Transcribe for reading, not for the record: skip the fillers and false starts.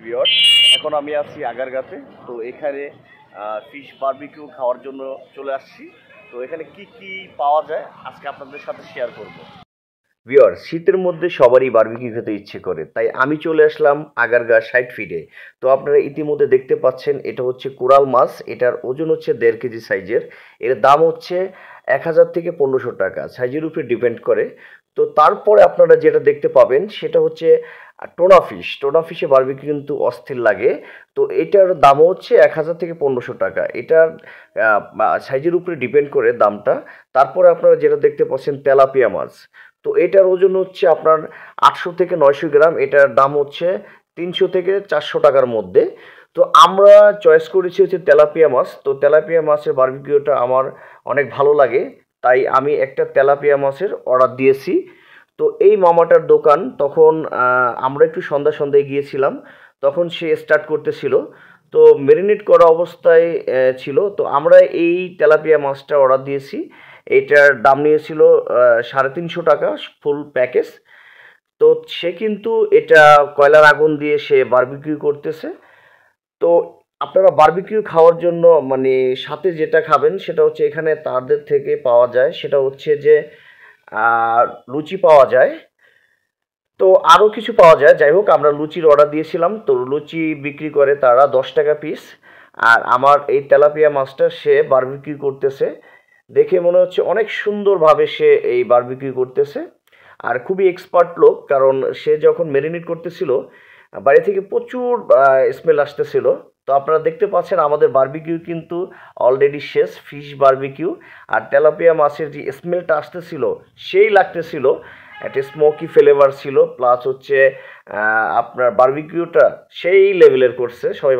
Viewers, এখন আমি আছি আগারগাঁতে। তো এখানে ফিশ বারবিকিউ খাওয়ার জন্য চলে আসছি। তো এখানে কি কি পাওয়া যায় আজকে আপনাদের সাথে শেয়ার করব। ভিউয়ার্স, শীতের মধ্যে সবারই বারবিকিউ খেতে ইচ্ছে করে, তাই আমি চলে আসলাম আগারগাঁ ৬০ ফিটে। তো আপনারা ইতিমধ্যে দেখতে পাচ্ছেন, এটা হচ্ছে কোরাল মাছ। এটার ওজন হচ্ছে ১.৫ কেজি সাইজের। এর দাম হচ্ছে ১,০০০ থেকে ১৫০০ টাকা, সাইজের উপরে ডিপেন্ড করে। তো তারপরে আপনারা যেটা দেখতে পাবেন সেটা হচ্ছে টোনা ফিশ। টোনা ফিশে বারবিকিউ কিন্তু অস্থির লাগে। তো এটার দামও হচ্ছে ১,০০০ থেকে ১৫০০ টাকা। এটার সাইজের উপরে ডিপেন্ড করে দামটা। তারপরে আপনারা যেটা দেখতে পাচ্ছেন তেলাপিয়া মাছ। তো এটার ওজন হচ্ছে আপনার ৮০০ থেকে ৯০০ গ্রাম। এটার দাম হচ্ছে ৩০০ থেকে ৪০০ টাকার মধ্যে। তো আমরা চয়েস করেছি হচ্ছে তেলাপিয়া মাছ। তো তেলাপিয়া মাছের বারবিকিউটা আমার অনেক ভালো লাগে, তাই আমি একটা তেলাপিয়া মাছের অর্ডার দিয়েছি। তো এই মামাটার দোকান তখন আমরা একটু সন্ধ্যায় গিয়েছিলাম, তখন সে স্টার্ট করতেছিল। তো ম্যারিনেট করা অবস্থায় ছিল। তো আমরা এই তেলাপিয়া মাছটা অর্ডার দিয়েছি। এটার দাম নিয়েছিল ৩৫০ টাকা ফুল প্যাকেজ। তো সে কিন্তু এটা কয়লার আগুন দিয়ে সে বারবিকিউ করতেছে। তো আপনারা বারবিকিউ খাওয়ার জন্য মানে সাথে যেটা খাবেন সেটা হচ্ছে এখানে তাদের থেকে পাওয়া যায়, সেটা হচ্ছে যে লুচি পাওয়া যায়। তো আরও কিছু পাওয়া যায়। যাই হোক, আমরা লুচির অর্ডার দিয়েছিলাম। তো লুচি বিক্রি করে তারা ১০ টাকা পিস। আর আমার এই তেলাপিয়া মাছটা সে বারবিকিউ করতেছে। দেখে মনে হচ্ছে অনেক সুন্দরভাবে সে এই বারবিকিউ করতেছে। আর খুবই এক্সপার্ট লোক, কারণ সে যখন ম্যারিনেট করতেছিল বাইরে থেকে প্রচুর স্মেল আসতেছিল। তো আপনারা দেখতে পাচ্ছেন আমাদের বারবিকিউ কিন্তু অলরেডি শেষ, ফিশ বারবিকিউ। আর তেলাপিয়া মাছের যে স্মেলটা আসতেছিল সেই লাগতেছিল, একটা স্মোকি ফ্লেভার ছিল, প্লাস হচ্ছে আপনার বারবিকিউটা সেই লেভেলের করছে সবাই।